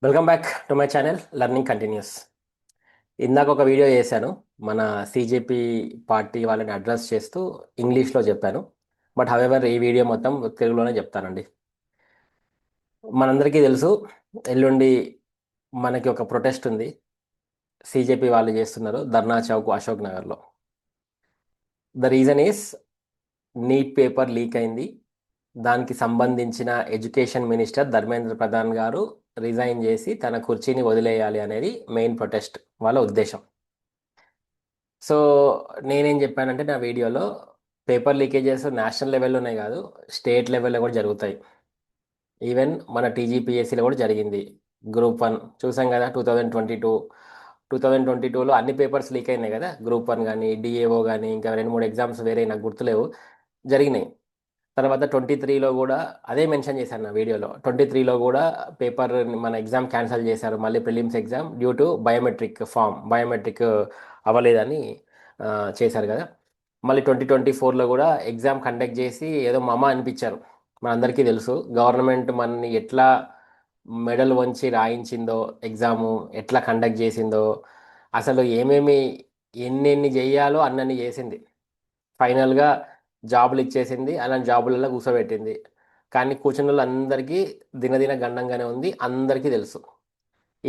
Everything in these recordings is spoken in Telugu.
Welcome back to my channel learning continuous. ఇందాక ఒక వీడియో చేశాను. మన సిజేపీ పార్టీ వాళ్ళని అడ్రస్ చేస్తూ ఇంగ్లీష్లో చెప్పాను. బట్ హవెవర్ ఈ వీడియో మొత్తం తెలుగులోనే చెప్తానండి. మనందరికీ తెలుసు, ఎల్లుండి మనకి ఒక ప్రొటెస్ట్ ఉంది. సిజేపీ వాళ్ళు చేస్తున్నారు ధర్నా చౌక్ అశోక్ నగర్లో. The reason is neat paper leak అయింది. దానికి సంబంధించిన ఎడ్యుకేషన్ మినిస్టర్ ధర్మేంద్ర ప్రధాన్ గారు రిజైన్ చేసి తన కుర్చీని వదిలేయాలి అనేది మెయిన్ ప్రొటెస్ట్ వాళ్ళ ఉద్దేశం. సో నేనేం చెప్పానంటే నా వీడియోలో, పేపర్ లీకేజెస్ నేషనల్ లెవెల్లోనే కాదు, స్టేట్ లెవెల్లో కూడా జరుగుతాయి. ఈవెన్ మన టీజీపీఎస్సీలో కూడా జరిగింది. గ్రూప్ 1 చూసాం కదా. 2022లో అన్ని పేపర్స్ లీక్ అయినాయి కదా. గ్రూప్ 1 కానీ, డిఏఓ కానీ, ఇంకా 2-3 ఎగ్జామ్స్ వేరే నాకు గుర్తులేవు, జరిగినాయి. తర్వాత 23లో కూడా అదే మెన్షన్ చేశాను నా వీడియోలో. 23లో కూడా పేపర్ మన ఎగ్జామ్ క్యాన్సిల్ చేశారు, మళ్ళీ prelims exam due to biometric అవ్వలేదని చేశారు కదా. మళ్ళీ 2024లో కూడా ఎగ్జామ్ కండక్ట్ చేసి ఏదో మమ అనిపించారు. మనందరికీ తెలుసు గవర్నమెంట్ మనని ఎట్లా మెడల్ వంచి రాయించిందో, ఎగ్జాము ఎట్లా కండక్ట్ చేసిందో, అసలు ఏమేమి ఎన్నెన్ని చేయాలో అన్నన్ని చేసింది. ఫైనల్గా జాబులు ఇచ్చేసింది, అలాంటి జాబులలో కూర్చోబెట్టింది. కానీ కూర్చున్న వాళ్ళందరికీ దినదిన గండంగానే ఉంది, అందరికీ తెలుసు.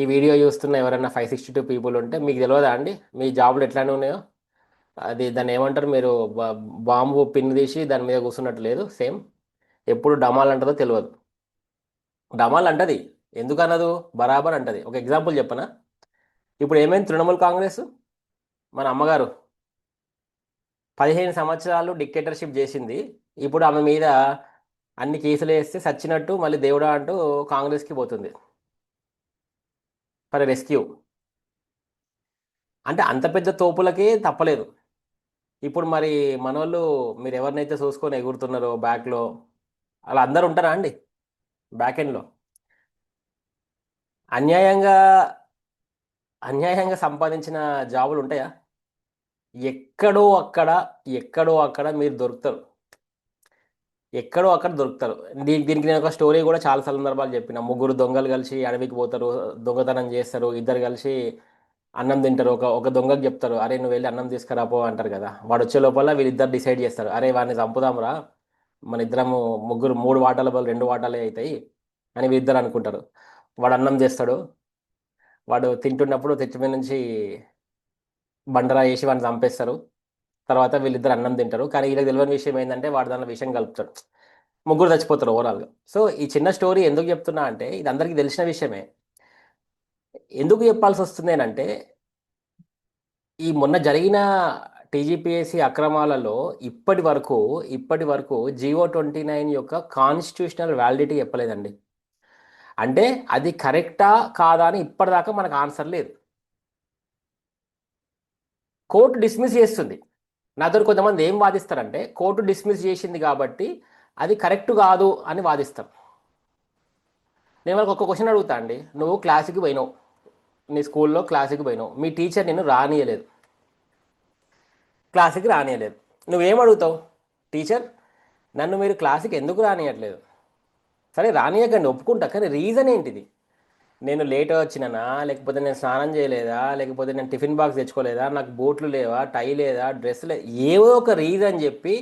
ఈ వీడియో చూస్తున్న ఎవరైనా 562 పీపుల్ ఉంటే మీకు తెలియదా అండి మీ జాబులు ఎట్లానే ఉన్నాయో? అది దాన్ని ఏమంటారు మీరు, బాంబు పిన్ తీసి దాని మీద కూర్చున్నట్టు లేదు, సేమ్. ఎప్పుడు డమాల్ అంటదో తెలియదు. డమాల్ అంటది, ఎందుకు అనదు? బరాబర్ అంటది. ఒక ఎగ్జాంపుల్ చెప్పనా? ఇప్పుడు ఏమైంది తృణమూల్ కాంగ్రెస్, మన అమ్మగారు 15 సంవత్సరాలు డిక్టేటర్షిప్ చేసింది. ఇప్పుడు ఆమె మీద అన్ని కేసులు వేస్తే సచ్చినట్టు మళ్ళీ దేవుడా అంటూ కాంగ్రెస్కి పోతుంది ఫర్ రెస్క్యూ. అంటే అంత పెద్ద తోపులకే తప్పలేదు. ఇప్పుడు మరి మనోళ్ళు, మీరు ఎవరినైతే చూసుకొని ఎగురుతున్నారో బ్యాక్లో, అలా అందరు ఉంటారా అండి బ్యాక్ ఎండ్లో? అన్యాయంగా అన్యాయంగా సంపాదించిన జాబులు ఉంటాయా? ఎక్కడో అక్కడ, ఎక్కడో అక్కడ మీరు దొరుకుతారు, ఎక్కడో అక్కడ దొరుకుతారు. దీనికి నేను ఒక స్టోరీ కూడా చాలా సందర్భాలు చెప్పిన. ముగ్గురు దొంగలు కలిసి అడవికి పోతారు, దొంగతనం చేస్తారు. ఇద్దరు కలిసి అన్నం తింటారు. ఒక దొంగకి చెప్తారు, అరే నువ్వు వెళ్ళి అన్నం తీసుకురాపో అంటారు కదా. వాడు వచ్చే లోపల వీళ్ళిద్దరు డిసైడ్ చేస్తారు, అరే వాడిని చంపుదాంరా, మన ఇద్దరము ముగ్గురు 3 వాటాల బదులు 2 వాటాలే అవుతాయి అని వీళ్ళిద్దరు అనుకుంటారు. వాడు అన్నం చేస్తాడు. వాడు తింటున్నప్పుడు తెచ్చి మీద నుంచి బండరా వేసి వాడిని చంపేస్తారు. తర్వాత వీళ్ళిద్దరు అన్నం తింటారు. కానీ వీళ్ళకి తెలియని విషయం ఏంటంటే వాడు దానిలో విషయం కలుపుతాడు. ముగ్గురు చచ్చిపోతారు ఓవరాల్గా. సో ఈ చిన్న స్టోరీ ఎందుకు చెప్తున్నా అంటే, ఇది అందరికీ తెలిసిన విషయమే. ఎందుకు చెప్పాల్సి వస్తుంది అంటే, ఈ మొన్న జరిగిన టీజీపీఎస్సీ అక్రమాలలో ఇప్పటి వరకు GO 29 యొక్క కాన్స్టిట్యూషనల్ వ్యాలిడిటీ చెప్పలేదండి. అంటే అది కరెక్టా కాదా అని ఇప్పటిదాకా మనకు ఆన్సర్ లేదు. కోర్టు డిస్మిస్ చేస్తుంది. నాతో కొంతమంది ఏం వాదిస్తారంటే, కోర్టు డిస్మిస్ చేసింది కాబట్టి అది కరెక్ట్ కాదు అని వాదిస్తారు. నేను వాళ్ళకి ఒక క్వశ్చన్ అడుగుతా అండి. నువ్వు క్లాస్కి పోయినావు, నీ స్కూల్లో క్లాస్కి పోయినావు, మీ టీచర్ నిన్ను రానియలేదు, క్లాస్కి రానియలేదు. నువ్వేం అడుగుతావు? టీచర్, నన్ను మీరు క్లాస్కి ఎందుకు రానియట్లేదు? సరే రానియకండి, ఒప్పుకుంటా, కానీ రీజన్ ఏంటిది? నేను లేట్ వచ్చినానా, లేకపోతే నేను స్నానం చేయలేదా, లేకపోతే నేను టిఫిన్ బాక్స్ తెచ్చుకోలేదా, నాకు బూట్లు లేవా, టై లేదా, డ్రెస్ లేదా, ఏవో ఒక రీజన్ చెప్పి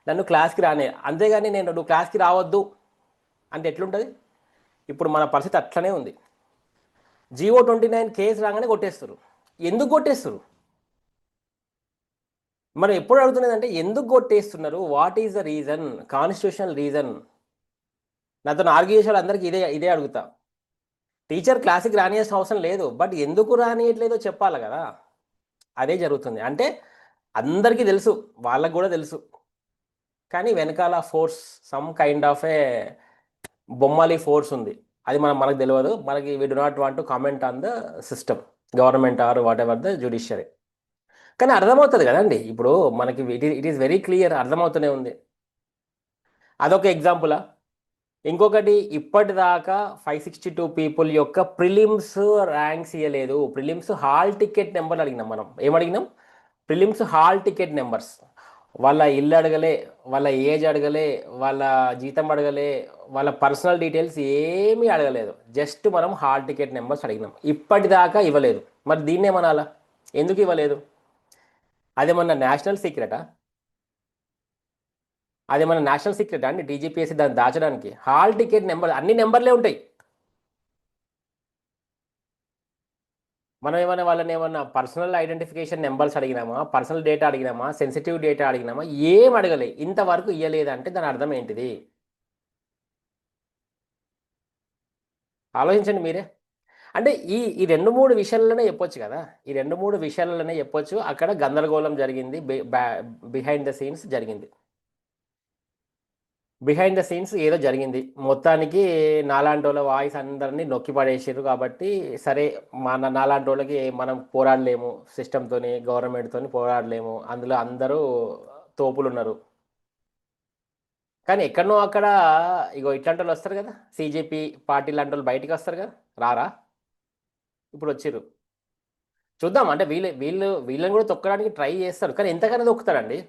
నన్ను క్లాస్కి రానే. అంతేగాని నువ్వు క్లాస్కి రావద్దు అంటే ఎట్లుంటుంది? ఇప్పుడు మన పరిస్థితి అట్లనే ఉంది. GO 29 కేసు రాగానే కొట్టేస్తారు. ఎందుకు కొట్టేస్తారు? మనం ఎప్పుడు అడుగుతున్నది అంటే, ఎందుకు కొట్టేస్తున్నారు? What is the reason? Constitutional reason. నాతో ఆర్గ్యూ చేసే వాళ్ళందరికీ ఇదే ఇదే అడుగుతా. టీచర్ క్లాస్కి రానియాల్సిన అవసరం లేదు, బట్ ఎందుకు రానియట్లేదో చెప్పాలి కదా. అదే జరుగుతుంది. అంటే అందరికీ తెలుసు, వాళ్ళకు కూడా తెలుసు, కానీ వెనకాల force, some kind of a బొమ్మాలి ఫోర్స్ ఉంది. అది మనకు తెలియదు. మనకి we do not want to comment on the system, government or whatever the judiciary. కానీ అర్థమవుతుంది కదండి. ఇప్పుడు మనకి ఇట్ ఈస్ వెరీ క్లియర్, అర్థమవుతూనే ఉంది. అదొక ఎగ్జాంపులా? ఇంకొకటి, ఇప్పటిదాకా 562 పీపుల్ యొక్క ప్రిలిమ్స్ ర్యాంక్స్ ఇవ్వలేదు. ప్రిలిమ్స్ హాల్ టికెట్ నెంబర్ అడిగినాం. మనం ఏమడిగినాం? Prelims hall ticket numbers. వాళ్ళ ఇల్లు అడగలే, వాళ్ళ ఏజ్ అడగలే, వాళ్ళ జీతం అడగలే, వాళ్ళ పర్సనల్ డీటెయిల్స్ ఏమీ అడగలేదు. జస్ట్ మనం హాల్ టికెట్ నెంబర్స్ అడిగినాం. ఇప్పటిదాకా ఇవ్వలేదు. మరి దీన్ని ఏమనాలా? ఎందుకు ఇవ్వలేదు? అదేమన్నా నేషనల్ సీక్రెటా? అదేమన్నా నేషనల్ సీక్రెటా అండి డీజీపీఎస్సీ దాన్ని దాచడానికి? హాల్ టికెట్ నెంబర్ అన్ని నెంబర్లే ఉంటాయి. మనం ఏమైనా వాళ్ళని ఏమన్నా పర్సనల్ ఐడెంటిఫికేషన్ నెంబర్స్ అడిగినామా, పర్సనల్ డేటా అడిగినామా, సెన్సిటివ్ డేటా అడిగినామా? ఏం అడగలే. ఇంతవరకు ఇయ్యలేదంటే దాని అర్థం ఏంటిది? ఆలోచించండి మీరే. అంటే ఈ ఈ రెండు మూడు విషయాలలోనే చెప్పొచ్చు కదా. ఈ రెండు మూడు విషయాలలోనే చెప్పొచ్చు అక్కడ గందరగోళం జరిగింది, బిహైండ్ ద సీన్స్ జరిగింది. బిహైండ్ ద సీన్స్ ఏదో జరిగింది. మొత్తానికి నాలాంటి వాళ్ళ వాయిస్ అందరినీ నొక్కి పడేసారు కాబట్టి సరే, మన నాలాంటి వాళ్ళకి మనం పోరాడలేము, సిస్టమ్తోని గవర్నమెంట్తోని పోరాడలేము, అందులో అందరూ తోపులు ఉన్నారు. కానీ ఎక్కడనో అక్కడ ఇగో ఇట్లాంటి వాళ్ళు వస్తారు కదా, సిజేపీ పార్టీ లాంటి వాళ్ళు బయటికి వస్తారు కదా. రారా? ఇప్పుడు వచ్చిర్రు. చూద్దాం. అంటే వీళ్ళని కూడా తొక్కడానికి ట్రై చేస్తారు, కానీ ఎంతకని తొక్కుతారండి?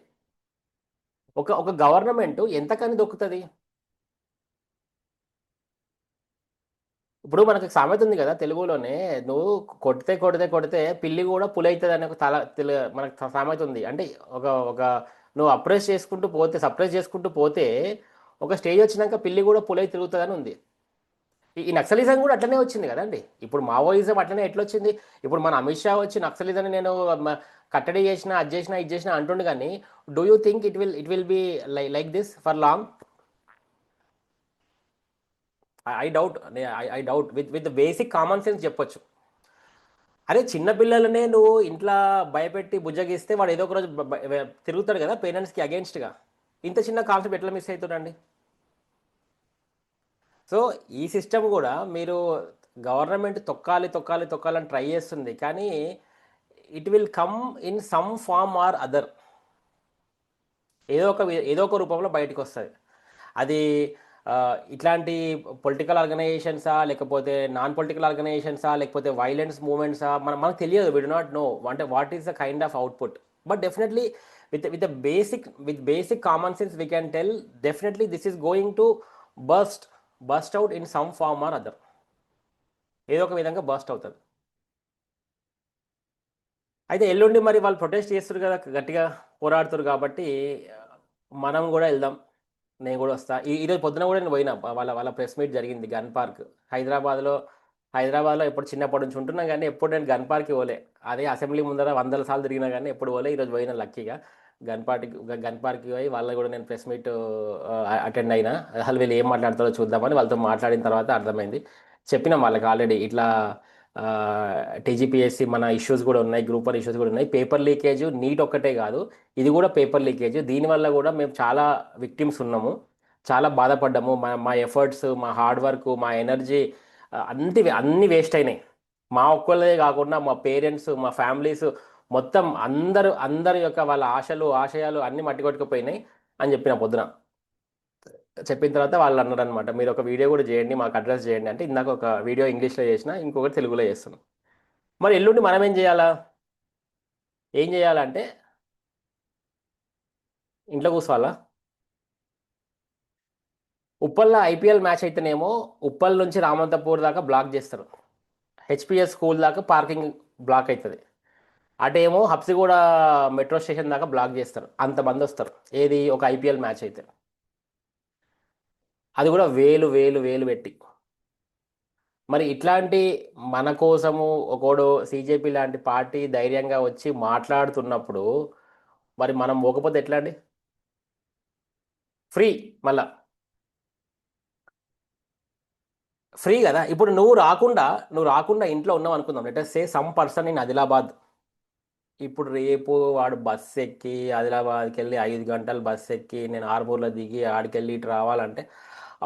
ఒక గవర్నమెంట్ ఎంతకని దొక్కుతుంది? ఇప్పుడు మనకు సామెత ఉంది కదా తెలుగులోనే, నువ్వు కొడితే కొడితే కొడితే పిల్లి కూడా పులి అవుతుంది అనే ఒక మనకు సామెత ఉంది. అంటే ఒక ఒక నువ్వు అప్రెస్ చేసుకుంటూ పోతే, సప్రెస్ చేసుకుంటూ పోతే ఒక స్టేజ్ వచ్చినాక పిల్లి కూడా పులై తిరుగుతుందని ఉంది. ఈ నక్సలిజం కూడా అట్లనే వచ్చింది కదండి. ఇప్పుడు మావోయిజం అట్లనే ఎట్లా వచ్చింది? ఇప్పుడు మన అమిత్ షా వచ్చి నక్సలిజం నేను కట్టడి చేసిన, అది చేసిన, ఇది చేసిన అంటుండు. కానీ do you think it will be like this for long? I doubt. With basic common sense చెప్పొచ్చు. అరే, చిన్న పిల్లలనే నువ్వు ఇంట్లో భయపెట్టి బుజ్జగిస్తే వాడు ఏదో ఒక రోజు తిరుగుతాడు కదా పేరెంట్స్కి అగేన్స్ట్గా. ఇంత చిన్న కాన్సెప్ట్ ఎట్లా మిస్ అవుతుండండి? సో ఈ సిస్టమ్ కూడా మీరు గవర్నమెంట్ తొక్కాలి తొక్కాలి తొక్కాలని ట్రై చేస్తుంది, కానీ it will come in some form or other. ఏదో ఒక రూపంలో బయటకు వస్తుంది అది. ఇట్లాంటి పొలిటికల్ ఆర్గనైజేషన్సా, లేకపోతే నాన్ పొలిటికల్ ఆర్గనైజేషన్సా, లేకపోతే వైలెన్స్ మూమెంట్సా, మనకు తెలియదు. వి డు నాట్ నో అంటే what is the kind of output. But definitely with basic common sense we can tell definitely this is going to bust bust out in some form or other. ఏదో ఒక విధంగా బస్ట్ అవుతుంది. అయితే ఎల్లుండి మరి వాళ్ళు ప్రొటెస్ట్ చేస్తారు కదా, గట్టిగా పోరాడుతారు కాబట్టి మనం కూడా వెళ్దాం. నేను కూడా వస్తా. ఈరోజు పొద్దున కూడా నేను పోయినా. వాళ్ళ వాళ్ళ ప్రెస్ మీట్ జరిగింది గన్ పార్క్ హైదరాబాద్లో. హైదరాబాద్లో ఎప్పుడు చిన్నప్పటి నుంచి ఉంటున్నా కానీ ఎప్పుడు నేను గన్ పార్క్కి పోలే. అదే అసెంబ్లీ ముందర వందల సార్లు తిరిగినా కానీ ఎప్పుడు పోలే. ఈరోజు పోయినా లక్కీగా గన్ పార్క్కి పోయి వాళ్ళ కూడా నేను ప్రెస్ మీట్ అటెండ్ అయినా. అసలు వీళ్ళు ఏం మాట్లాడతారో చూద్దామని వాళ్ళతో మాట్లాడిన తర్వాత అర్థమైంది. చెప్పినాం వాళ్ళకి ఆల్రెడీ ఇట్లా టీజీపీఎస్సీ మన ఇష్యూస్ కూడా ఉన్నాయి, గ్రూప్ వన్ ఇష్యూస్ కూడా ఉన్నాయి. పేపర్ లీకేజ్ నీట్ ఒక్కటే కాదు, ఇది కూడా పేపర్ లీకేజ్. దీనివల్ల కూడా మేము చాలా విక్టిమ్స్ ఉన్నాము, చాలా బాధపడ్డాము. మా ఎఫర్ట్స్, మా హార్డ్ వర్క్, మా ఎనర్జీ అన్ని వేస్ట్ అయినాయి. మా ఒక్కళ్ళే కాకుండా మా పేరెంట్స్, మా ఫ్యామిలీస్ మొత్తం అందరి యొక్క వాళ్ళ ఆశలు ఆశయాలు అన్ని మట్టి కొట్టుకుపోయినాయి అని చెప్పిన పొద్దున. చెప్పిన తర్వాత వాళ్ళు అన్నారు అనమాట, మీరు ఒక వీడియో కూడా చేయండి, మాకు అడ్రస్ చేయండి అంటే. ఇందాక ఒక వీడియో ఇంగ్లీష్లో చేసిన, ఇంకొకటి తెలుగులో చేస్తున్నాం. మరి ఎల్లుండి మనం ఏం చేయాలా? ఏం చేయాలంటే ఇంట్లో కూర్చోవాలా? ఉప్పల్లో ఐపీఎల్ మ్యాచ్ అయితేనేమో ఉప్పల్ నుంచి రామంతపూర్ దాకా బ్లాక్ చేస్తారు. హెచ్పిఎస్ స్కూల్ దాకా పార్కింగ్ బ్లాక్ అవుతుంది. అటేమో హబ్సిగూడ మెట్రో స్టేషన్ దాకా బ్లాక్ చేస్తారు. అంతమంది వస్తారు. ఏది ఒక ఐపీఎల్ మ్యాచ్ అయితే, అది కూడా వేలు వేలు వేలు పెట్టి. మరి ఇట్లాంటి మన కోసము ఒకడు సిజేపీ లాంటి పార్టీ ధైర్యంగా వచ్చి మాట్లాడుతున్నప్పుడు మరి మనం పోకపోతే ఎట్లా అండి? ఫ్రీ. మళ్ళా ఫ్రీ కదా. ఇప్పుడు నువ్వు రాకుండా ఇంట్లో ఉన్నావు అనుకుందాం. Let us say some person in Adilabad. ఇప్పుడు రేపు వాడు బస్ ఎక్కి ఆదిలాబాద్కి వెళ్ళి 5 గంటలు బస్ ఎక్కి నేను ఆర్మూర్లో దిగి ఆడికెళ్ళి ఇటు రావాలంటే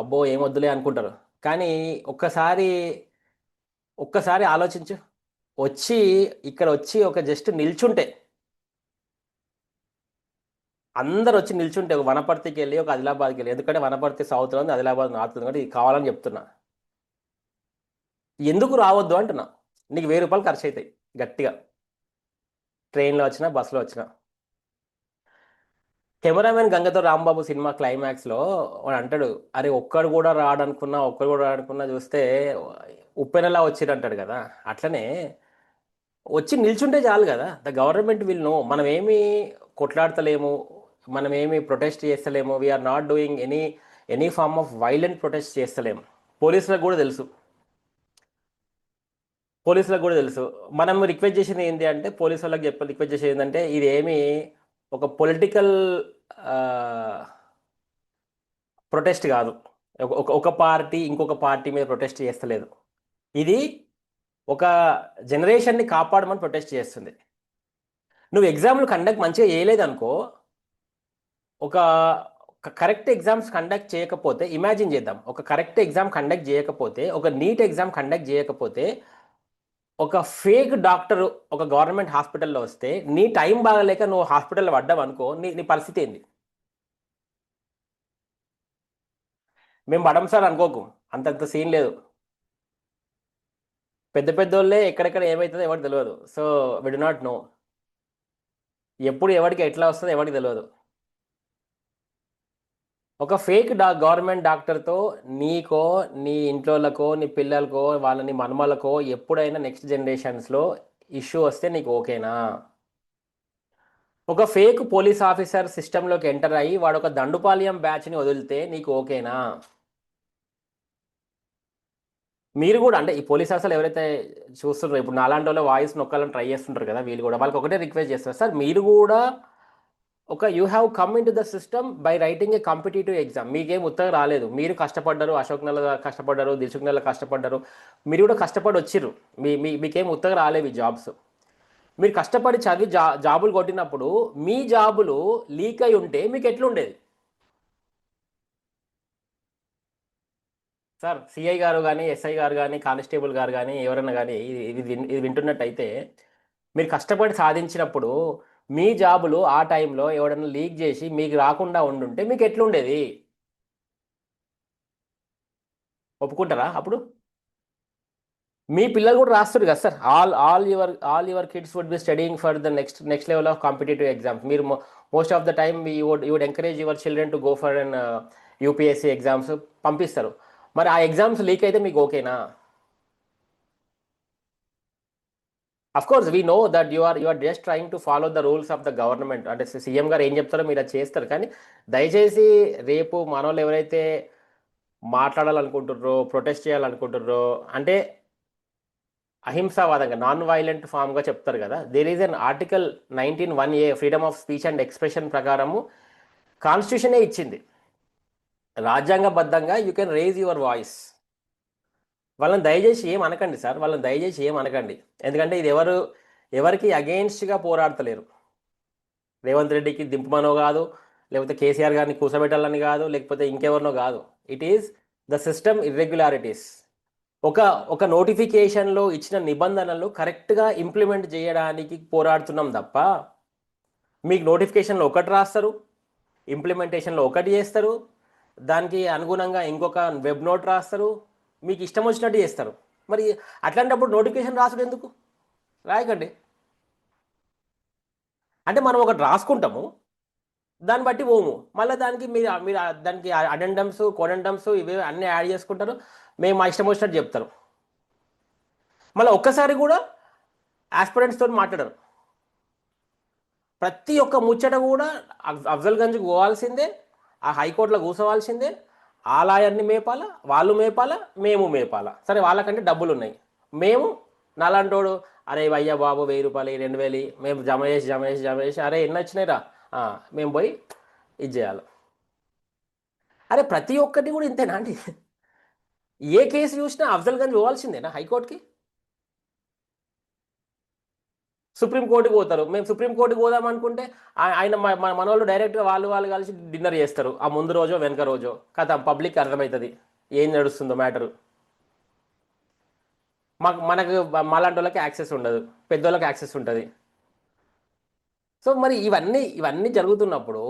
అబ్బో ఏం వద్దులే అనుకుంటారు. కానీ ఒక్కసారి ఒక్కసారి ఆలోచించు. వచ్చి ఇక్కడ వచ్చి ఒక జస్ట్ నిల్చుంటే, అందరు వచ్చి నిల్చుంటే, ఒక వనపర్తికి వెళ్ళి ఒక ఆదిలాబాద్కి వెళ్ళి, ఎందుకంటే వనపర్తి సౌత్లో ఉంది, ఆదిలాబాద్ నార్త్ ఉంది కాబట్టి ఇది కావాలని చెప్తున్నా. ఎందుకు రావద్దు అంటున్నా. నీకు 1000 రూపాయలు ఖర్చు అవుతాయి గట్టిగా, ట్రైన్లో వచ్చినా బస్సులో వచ్చినా. కెమెరామెన్ గంగతో రాంబాబు సినిమా క్లైమాక్స్ లో వాడు అంటాడు, అరే ఒక్కడు కూడా రాడనుకున్నా, ఒక్కడు కూడా రాడనుకున్నా, చూస్తే ఉప్పెనలా వచ్చిరంటాడు కదా. అట్లనే వచ్చి నిల్చుంటే చాలు కదా, ద గవర్నమెంట్ విల్ నో. మనం ఏమి కొట్లాడతలేము, మనం ఏమి ప్రొటెస్ట్ చేస్తలేము, we are not doing any form of violent protest చేస్తలేము. పోలీసులకు కూడా తెలుసు, పోలీసులకు కూడా తెలుసు. మనం రిక్వెస్ట్ చేసింది ఏంటి అంటే, పోలీసు వాళ్ళకి రిక్వెస్ట్ చేసేది ఏంటంటే, ఇది ఏమి ఒక పొలిటికల్ ప్రొటెస్ట్ కాదు. ఒక పార్టీ ఇంకొక పార్టీ మీద ప్రొటెస్ట్ చేస్తలేదు. ఇది ఒక జనరేషన్ని కాపాడమని ప్రొటెస్ట్ చేస్తుంది. నువ్వు ఎగ్జామ్లు కండక్ట్ మంచిగా చేయలేదు అనుకో, ఒక కరెక్ట్ ఎగ్జామ్స్ కండక్ట్ చేయకపోతే, ఇమాజిన్ చేద్దాం, ఒక కరెక్ట్ ఎగ్జామ్ కండక్ట్ చేయకపోతే, ఒక నీట్ ఎగ్జామ్ కండక్ట్ చేయకపోతే, ఒక ఫేక్ డాక్టర్ ఒక గవర్నమెంట్ హాస్పిటల్లో వస్తే, నీ టైం బాగలేక నువ్వు హాస్పిటల్లో పడ్డావు అనుకో, నీ నీ పరిస్థితి ఏంది? మేము పడం సార్ అనుకోకు, అంతంత సీన్ లేదు. పెద్ద పెద్దోళ్ళే ఎక్కడెక్కడ ఏమవుతుందో ఎవరికి తెలియదు. So we do not know, ఎప్పుడు ఎవరికి ఎట్లా వస్తుందో ఎవరికి తెలియదు. ఒక ఫేక్ గవర్నమెంట్ డాక్టర్తో నీకో, నీ ఇంట్లోకో, నీ పిల్లలకో, వాళ్ళని మనమలకో ఎప్పుడైనా నెక్స్ట్ జనరేషన్స్లో ఇష్యూ వస్తే నీకు ఓకేనా? ఒక ఫేక్ పోలీస్ ఆఫీసర్ సిస్టంలోకి ఎంటర్ అయ్యి వాడు ఒక దండుపాల్యం బ్యాచ్ని వదిలితే నీకు ఓకేనా? మీరు కూడా అంటే ఈ పోలీస్ ఆఫీసర్లు ఎవరైతే చూస్తుంటారో, ఇప్పుడు నాలాంటి వాళ్ళ వాయిస్ నొక్కాలని ట్రై చేస్తుంటారు కదా, వీళ్ళు కూడా వాళ్ళకి ఒకటే రిక్వెస్ట్ చేస్తారు, సార్ మీరు కూడా ఒక you have come in to the system by writing A competitive exam. మీకేం ఉత్తగా రాలేదు, మీరు కష్టపడ్డారు, అశోక్ నెల కష్టపడ్డారు, దిల్సుఖ్ నెల కష్టపడ్డారు, మీరు కూడా కష్టపడి వచ్చిర్రు. మీకేం ఉత్తగా రాలేవు ఈ జాబ్స్. మీరు కష్టపడి చదివి జాబులు కొట్టినప్పుడు మీ జాబులు లీక్ అయి ఉంటే మీకు ఎట్లుండేది? సార్ సిఐ గారు కానీ, ఎస్ఐ గారు కానీ, కానిస్టేబుల్ గారు కానీ, ఎవరైనా కానీ ఇది వింటున్నట్టయితే, మీరు కష్టపడి సాధించినప్పుడు మీ జాబులు ఆ టైంలో ఎవడన్నా లీక్ చేసి మీకు రాకుండా ఉండుంటే మీకు ఎట్లుండేది? ఒప్పుకుంటారా అప్పుడు? మీ పిల్లలు కూడా రాస్తారు కదా sir, all your kids would be studying for the next level of competitive exams. మీరు most of the time you would encourage your children to go for an UPSC exams పంపిస్తారు. మరి ఆ ఎగ్జామ్స్ లీక్ అయితే మీకు ఓకేనా? Of course we know that you are just trying to follow the rules of the government. అంటే సీఎం గారు ఏం చెప్తారో మీరు అది చేస్తారు. కానీ దయచేసి రేపు మనోళ్ళు ఎవరైతే మాట్లాడాలనుకుంటుర్రో, ప్రొటెస్ట్ చేయాలనుకుంటుర్రో, అంటే అహింసావాదంగా నాన్ వైలెంట్ ఫామ్గా చెప్తారు కదా, there is an article 19(1)(a) freedom of speech and expression ప్రకారము కాన్స్టిట్యూషనే ఇచ్చింది, రాజ్యాంగబద్ధంగా you can raise your voice. వాళ్ళని దయచేసి ఏం అనకండి సార్, వాళ్ళని దయచేసి ఏం అనకండి. ఎందుకంటే ఇది ఎవరికి అగెయిన్స్ట్గా పోరాడతలేరు. రేవంత్ రెడ్డికి దింపమనో కాదు, లేకపోతే కేసీఆర్ గారిని కూర్చోబెట్టాలని కాదు, లేకపోతే ఇంకెవరినో కాదు. It is the system irregularities. ఒక ఒక నోటిఫికేషన్లో ఇచ్చిన నిబంధనలు కరెక్ట్గా ఇంప్లిమెంట్ చేయడానికి పోరాడుతున్నాం తప్ప, మీకు నోటిఫికేషన్లో ఒకటి రాస్తారు, ఇంప్లిమెంటేషన్లో ఒకటి చేస్తారు, దానికి అనుగుణంగా ఇంకొక వెబ్ నోట్ రాస్తారు, మీకు ఇష్టం వచ్చినట్టు చేస్తారు. మరి అట్లాంటప్పుడు నోటిఫికేషన్ రాసుడు ఎందుకు? రాయకండి. అంటే మనం ఒకటి రాసుకుంటాము, దాన్ని బట్టి పోము, మళ్ళీ దానికి మీరు దానికి అడెండమ్స్, కొడెండమ్స్ ఇవి అన్నీ యాడ్ చేసుకుంటారు, మేము మా ఇష్టం వచ్చినట్టు చెప్తారు. మళ్ళీ ఒక్కసారి కూడా ఆస్పిరెంట్స్తో మాట్లాడరు. ప్రతి ఒక్క ముచ్చట కూడా అఫ్జల్గంజ్కి పోవాల్సిందే, ఆ హైకోర్టులో కూర్చోవాల్సిందే, ఆ లాయర్ని మేపాల, వాళ్ళు మేపాల, మేము మేపాల. సరే వాళ్ళకంటే డబ్బులు ఉన్నాయి, మేము నాలాంటోడు అరే అయ్యా బాబు 1000 రూపాయలు 2000 మేము జమ చేసి అరే ఎన్ని వచ్చినాయిరా, మేము పోయి ఇది చేయాలి. అరే ప్రతి ఒక్కటి కూడా ఇంతేనా అండి? ఏ కేసు చూసినా అఫ్జల్గంజ్ పోవాల్సిందేనా హైకోర్టుకి? సుప్రీంకోర్టుకి పోతారు, మేము సుప్రీంకోర్టుకి పోదాం అనుకుంటే ఆయన మన వాళ్ళు డైరెక్ట్గా వాళ్ళు కలిసి డిన్నర్ చేస్తారు, ఆ ముందు రోజో వెనక రోజో, కథ పబ్లిక్ అర్థమవుతుంది ఏం నడుస్తుందో మ్యాటరు. మనకు మాలాంటి వాళ్ళకి యాక్సెస్ ఉండదు, పెద్దోళ్ళకి యాక్సెస్ ఉంటుంది. సో మరి ఇవన్నీ జరుగుతున్నప్పుడు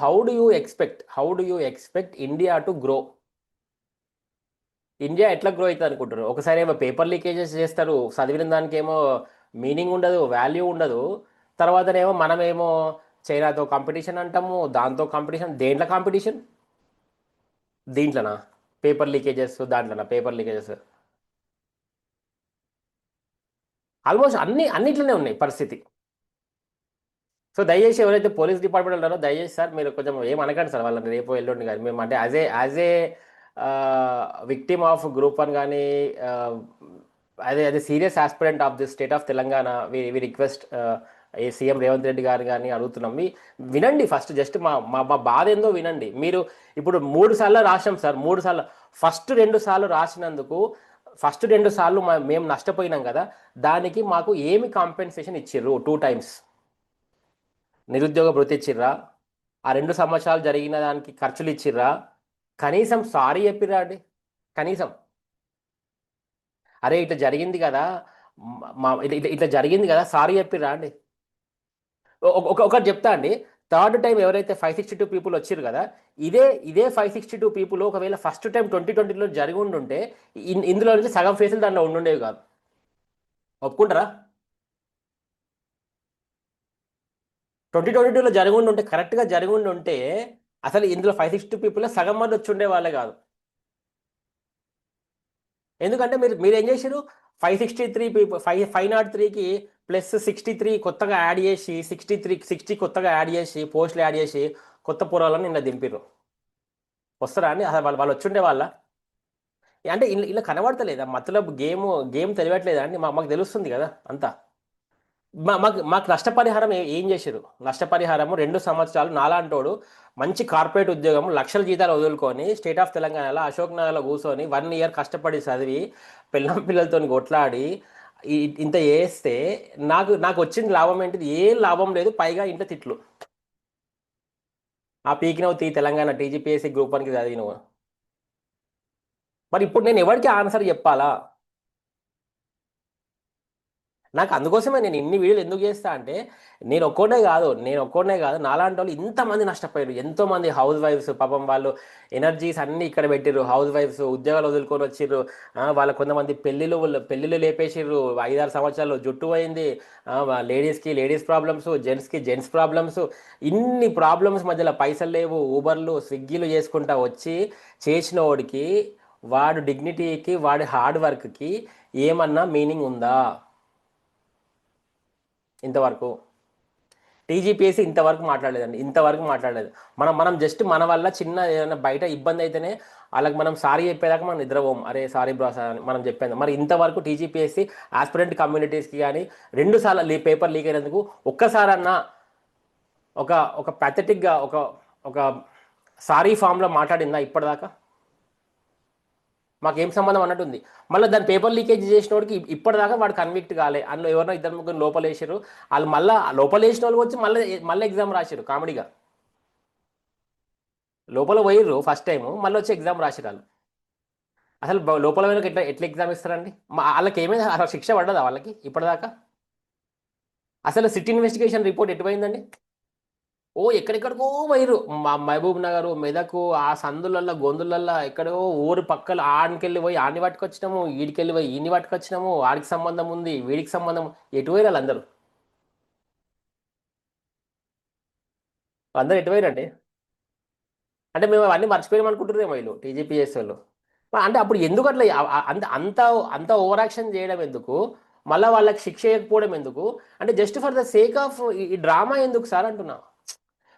how do you expect India to grow? India ఎట్లా గ్రో అవుతుంది అనుకుంటారు? ఒకసారి ఏమో పేపర్ లీకేజెస్ చేస్తారు, చదివిన దానికి ఏమో మీనింగ్ ఉండదు, వాల్యూ ఉండదు. తర్వాతనేమో మనమేమో చైనాతో కాంపిటీషన్ అంటాము, దాంతో కాంపిటీషన్. దేంట్లో కాంపిటీషన్? దీంట్లోనా? పేపర్ లీకేజెస్ దాంట్లోనా పేపర్ లీకేజెస్? ఆల్మోస్ట్ అన్నిట్లోనే ఉన్నాయి పరిస్థితి. సో దయచేసి ఎవరైతే పోలీస్ డిపార్ట్మెంట్ ఉన్నారో, దయచేసి సార్ మీరు కొంచెం ఏం అనకండి సార్ వాళ్ళని రేపు ఎల్లుండి కానీ. మేము అంటే as a victim of group 1 కానీ, అదే serious aspirant of the state of Telangana, we request ఈ సీఎం రేవంత్ రెడ్డి గారు కానీ అడుగుతున్నాం. వినండి ఫస్ట్, జస్ట్ మా మా మా బాధ ఏందో వినండి. మీరు ఇప్పుడు 3 సార్లు రాసినాం సార్, 3 సార్లు. ఫస్ట్ 2 సార్లు రాసినందుకు, ఫస్ట్ 2 సార్లు మేము నష్టపోయినాం కదా, దానికి మాకు ఏమి కాంపెన్సేషన్ ఇచ్చిర్రు? 2 టైమ్స్ నిరుద్యోగ భృతి ఇచ్చిర్రా? ఆ 2 సంవత్సరాలు జరిగిన దానికి ఖర్చులు ఇచ్చిర్రా? కనీసం సారీ చెప్పిర్రా అండి? కనీసం అరే ఇట్లా జరిగింది కదా, ఇట్లా జరిగింది కదా, సారీ చెప్పిర్రా అండి? ఒకటి చెప్తా అండి. థర్డ్ టైం ఎవరైతే 562 పీపుల్ వచ్చిర్రు కదా, ఇదే 562 పీపుల్ ఒకవేళ ఫస్ట్ టైం 2020లో జరిగి ఉండుంటే ఇందులో నుంచి సగం ఫేసులు దాంట్లో ఉండుండేవి కాదు. ఒప్పుకుంటారా? 2022లో జరిగి ఉండుంటే, కరెక్ట్గా జరిగి ఉండుంటే అసలు ఇందులో 562 పీపుల్ సగం మంది వచ్చి ఉండే వాళ్ళే కాదు. ఎందుకంటే మీరు ఏం చేశారు? 563 పీపుల్, 503కి +63 కొత్తగా యాడ్ చేసి, 60 కొత్తగా యాడ్ చేసి, పోస్టులు యాడ్ చేసి, కొత్త పూర్వాలను నిన్న దింపిర్రు. వస్తారా అండి? అసలు వాళ్ళు వచ్చిండే వాళ్ళ అంటే ఇలా కనబడతలేదా? మతలబ్ గేమ్ తెలియట్లేదా అండి? మాకు తెలుస్తుంది కదా అంతా. మాకు నష్టపరిహారం ఏం చేశారు? నష్టపరిహారము 2 సంవత్సరాలు నాలాంటోడు మంచి కార్పొరేట్ ఉద్యోగం, లక్షల జీతాలు వదులుకొని స్టేట్ ఆఫ్ తెలంగాణలో అశోక్ నగర్లో కూర్చొని 1 ఇయర్ కష్టపడి చదివి పిల్లలతో కొట్లాడి ఇంత చేస్తే నాకు వచ్చిన లాభం ఏంటిది? ఏం లాభం లేదు, పైగా ఇంట్లో తిట్లు. ఆ పీకినవు తెలంగాణ టీజీపీఎస్సీ గ్రూప్ 1కి చదివినవు. మరి ఇప్పుడు నేను ఎవరికి ఆన్సర్ చెప్పాలా? నాకు అందుకోసమే నేను ఇన్ని వీడియోలు ఎందుకు చేస్తా అంటే, నేను ఒక్కడే కాదు నాలాంటి వాళ్ళు ఇంతమంది నష్టపోయారు. ఎంతోమంది హౌస్ వైఫ్స్ పాపం, వాళ్ళు ఎనర్జీస్ అన్ని ఇక్కడ పెట్టిర్రు. హౌస్ వైఫ్స్ ఉద్యోగాలు వదులుకొని వచ్చిర్రు. వాళ్ళ కొంతమంది పెళ్ళిళ్ళు లేపేసిర్రు. 5-6 సంవత్సరాలు జుట్టు పోయింది. లేడీస్కి లేడీస్ ప్రాబ్లమ్స్, జెంట్స్కి జెంట్స్ ప్రాబ్లమ్స్. ఇన్ని ప్రాబ్లమ్స్ మధ్యలో పైసలు లేవు. ఊబర్లు స్విగ్గీలు చేసుకుంటా వచ్చి చేసిన వాడికి, వాడు డిగ్నిటీకి, వాడి హార్డ్ వర్క్కి ఏమన్నా మీనింగ్ ఉందా? ఇంతవరకు టీజీపీఎస్సీ ఇంతవరకు మాట్లాడలేదు. మనం జస్ట్ మన వల్ల చిన్న ఏదైనా బయట ఇబ్బంది అయితేనే వాళ్ళకి మనం సారీ చెప్పేదాకా మనం నిద్రపోం. అరే సారీ బ్రా సార్ అని మనం చెప్పాను. మరి ఇంతవరకు టీజీపీఎస్సీ ఆస్పిరెంట్ కమ్యూనిటీస్కి కానీ 2 సార్లు పేపర్ లీక్ అయినందుకు ఒక్కసారన్నా ఒక ఒక ప్యాథెటిక్గా ఒక సారీ ఫామ్లో మాట్లాడిందా ఇప్పటిదాకా? మాకేం సంబంధం అన్నట్టుంది. మళ్ళీ దాని పేపర్ లీకేజ్ చేసిన వాడికి ఇప్పటిదాకా వాడు కన్విక్ట్ కాలే. అందులో ఎవరినో 2-3 లోపలేసారు. వాళ్ళు మళ్ళీ లోపలేసిన వాళ్ళు వచ్చి మళ్ళీ ఎగ్జామ్ రాశారు కామెడీగా. లోపల పోయిర్రు ఫస్ట్ టైం, మళ్ళీ వచ్చి ఎగ్జామ్ రాశారు వాళ్ళు. అసలు లోపల పోయిన ఎట్లా ఎగ్జామ్ ఇస్తారండి? వాళ్ళకి ఏమైంది? అసలు శిక్ష పడ్డదా వాళ్ళకి ఇప్పటిదాకా? అసలు సిటీ ఇన్వెస్టిగేషన్ రిపోర్ట్ ఎటుపోయిందండి? ఎక్కడెక్కడికో పోయిర్రు. మహబూబ్ నగర్, మెదకు, ఆ సందులల్లో గొంతులల్లో ఎక్కడో ఊరు పక్కల ఆడికెళ్ళి పోయి ఆడిని పట్టుకొచ్చినాము, ఈడికెళ్ళి పోయి ఈయన్ని పట్టుకొచ్చినాము. ఆడికి సంబంధం ఉంది, వీడికి సంబంధం. ఎటు పోయారు వాళ్ళందరూ? అందరూ ఎటు పోయారండి? అంటే మేము అవన్నీ మర్చిపోయాం అనుకుంటున్నారేమో వీళ్ళు టీజీపీఎస్ వాళ్ళు. అంటే అప్పుడు ఎందుకు అట్లా అంత అంత అంత ఓవర్ యాక్షన్ చేయడం ఎందుకు? మళ్ళీ వాళ్ళకి శిక్ష చేయకపోవడం ఎందుకు? అంటే just for the sake of ఈ డ్రామా ఎందుకు సార్ అంటున్నా.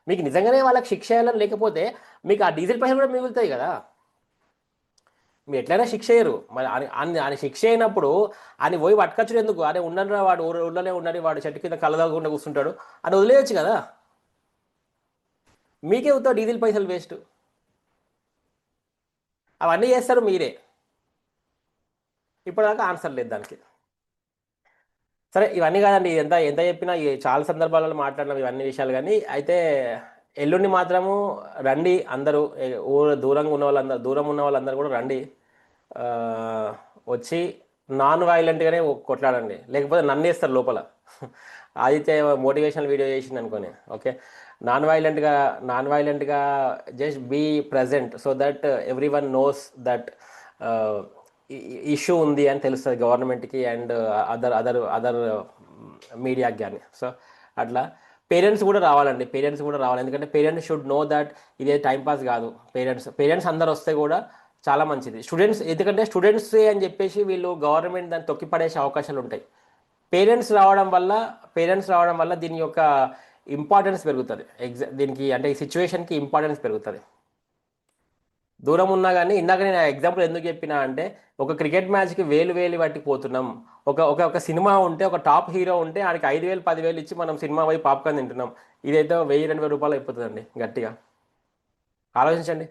మీకు నిజంగానే వాళ్ళకి శిక్ష చేయాలని లేకపోతే మీకు ఆ డీజిల్ పైసలు కూడా మిగులుతాయి కదా. మీరు ఎట్లయినా శిక్ష చేయరు. మరి ఆయన శిక్ష అయినప్పుడు ఆయన పోయి పట్టుకొచ్చుడు ఎందుకు? అరే ఉండరా వాడు ఊళ్ళోనే ఉండని, వాడు చెట్టు కింద కలదాకుండా కూర్చుంటాడు అని వదిలేయచ్చు కదా. మీకే అవుతావు డీజిల్ పైసలు వేస్ట్. అవన్నీ చేస్తారు మీరే. ఇప్పటిదాకా ఆన్సర్ లేదు దానికి. సరే ఇవన్నీ కాదండి, ఎంత ఎంత చెప్పినా చాలా సందర్భాలలో మాట్లాడినాం ఇవన్నీ విషయాలు. కానీ అయితే ఎల్లుండి మాత్రము రండి అందరూ. ఊరు దూరం ఉన్న వాళ్ళందరూ కూడా రండి. ఆ, వచ్చి నాన్ వైలెంట్గానే కొట్లాడండి, లేకపోతే నన్నేస్తారు లోపల. ఆదిత్య మోటివేషనల్ వీడియో చేసింది అనుకోని, ఓకే. నాన్ వైలెంట్గా just be present so that everyone knows that issue ఉంది అని తెలుస్తుంది గవర్నమెంట్కి అండ్ అదర్ మీడియాకి కానీ. సో అట్లా పేరెంట్స్ కూడా రావాలండి, పేరెంట్స్ కూడా రావాలి. ఎందుకంటే పేరెంట్స్ షుడ్ నో దట్ ఇదే టైం పాస్ కాదు. పేరెంట్స్ అందరు వస్తే కూడా చాలా మంచిది. స్టూడెంట్స్, ఎందుకంటే స్టూడెంట్స్ అని చెప్పేసి వీళ్ళు గవర్నమెంట్ దాన్ని తొక్కి పడేసే అవకాశాలు ఉంటాయి. పేరెంట్స్ రావడం వల్ల పేరెంట్స్ రావడం వల్ల దీని యొక్క ఇంపార్టెన్స్ పెరుగుతుంది. దీనికి అంటే ఈ సిచ్యువేషన్కి ఇంపార్టెన్స్ పెరుగుతుంది. దూరం ఉన్నా కానీ, ఇందాక నేను ఎగ్జాంపుల్ ఎందుకు చెప్పినా అంటే, ఒక క్రికెట్ మ్యాచ్కి వేలు వేలు పట్టి పోతున్నాం. ఒక సినిమా ఉంటే, ఒక టాప్ హీరో ఉంటే ఆయనకి 5,000 10,000 ఇచ్చి మనం సినిమా పోయి పాప్కార్న్ తింటున్నాం. ఇదైతే 1,000 2,000 రూపాయలు అయిపోతుందండి గట్టిగా. ఆలోచించండి.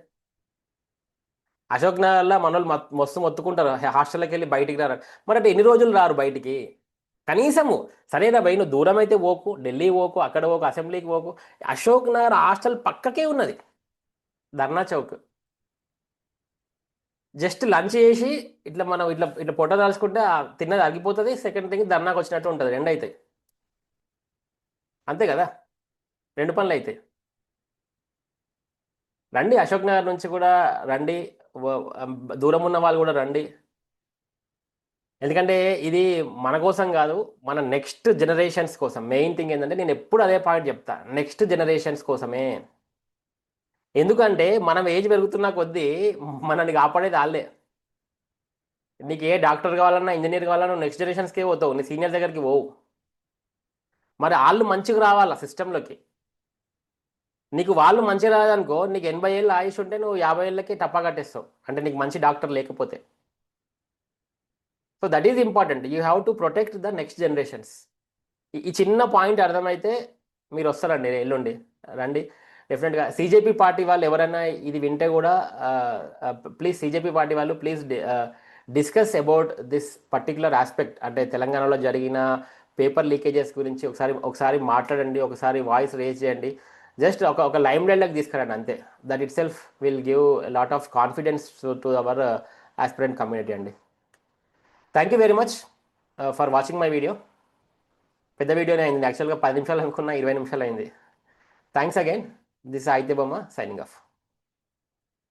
అశోక్ నగర్లో మనోళ్ళు మస్తు మొత్తుకుంటారు, హాస్టల్కి వెళ్ళి బయటికి రారు. మరి అంటే ఎన్ని రోజులు రారు బయటికి కనీసము? సరేనా భయ్, నువ్వు దూరం అయితే పోకు, ఢిల్లీ పోకు, అక్కడ పోకు, అసెంబ్లీకి పోకు. అశోక్ నగర్ హాస్టల్ పక్కకే ఉన్నది ధర్నా చౌక్. జస్ట్ లంచ్ చేసి ఇట్లా మనం ఇట్లా ఇట్లా పొట్ట దాల్చుకుంటే తిన్నది అరిగిపోతుంది. సెకండ్ థింగ్ ధర్నాకు వచ్చినట్టు ఉంటుంది. రెండు అవుతాయి, అంతే కదా? రెండు పనులు అవుతాయి. రండి, అశోక్ నగర్ నుంచి కూడా రండి. దూరం ఉన్న వాళ్ళు కూడా రండి. ఎందుకంటే ఇది మన కోసం కాదు, మన నెక్స్ట్ జనరేషన్స్ కోసం. మెయిన్ థింగ్ ఏంటంటే, నేను ఎప్పుడు అదే పాయింట్ చెప్తా, నెక్స్ట్ జనరేషన్స్ కోసమే. ఎందుకంటే మనం ఏజ్ పెరుగుతున్న కొద్దీ మనల్ని కాపాడేది వాళ్ళే. నీకు ఏ డాక్టర్ కావాలన్నా, ఇంజనీర్ కావాలన్నా నెక్స్ట్ జనరేషన్స్కే పోతావు, నీ సీనియర్ దగ్గరికి పోవు. మరి వాళ్ళు మంచిగా రావాలా సిస్టంలోకి. నీకు వాళ్ళు మంచిగా రాదనుకో, నీకు 80 ఏళ్ళు ఆయుష్ ఉంటే నువ్వు 50 ఏళ్ళకి టప్పా కట్టేస్తావు, అంటే నీకు మంచి డాక్టర్ లేకపోతే. So that is important. You have to protect the next generations. ఈ చిన్న పాయింట్ అర్థమైతే మీరు వస్తారండి ఎల్లుండి. రండి డెఫినెట్గా. సీజేపీ పార్టీ వాళ్ళు ఎవరైనా ఇది వింటే కూడా, ప్లీజ్ సీజేపీ పార్టీ వాళ్ళు please discuss about this particular aspect. అంటే తెలంగాణలో జరిగిన పేపర్ లీకేజెస్ గురించి ఒకసారి మాట్లాడండి, ఒకసారి వాయిస్ రేజ్ చేయండి. జస్ట్ ఒక లైమ్ లైట్లోకి తీసుకురండి అంతే. That itself will give lot of confidence to our aspirant community అండి. Thank you very much for watching my video. పెద్ద వీడియోనే అయింది యాక్చువల్గా, 10 నిమిషాలు అనుకున్నా, 20 నిమిషాలు అయింది. Thanks again. దిస్ ఆదిత్య బొమ్మ సైనింగ్ ఆఫ్.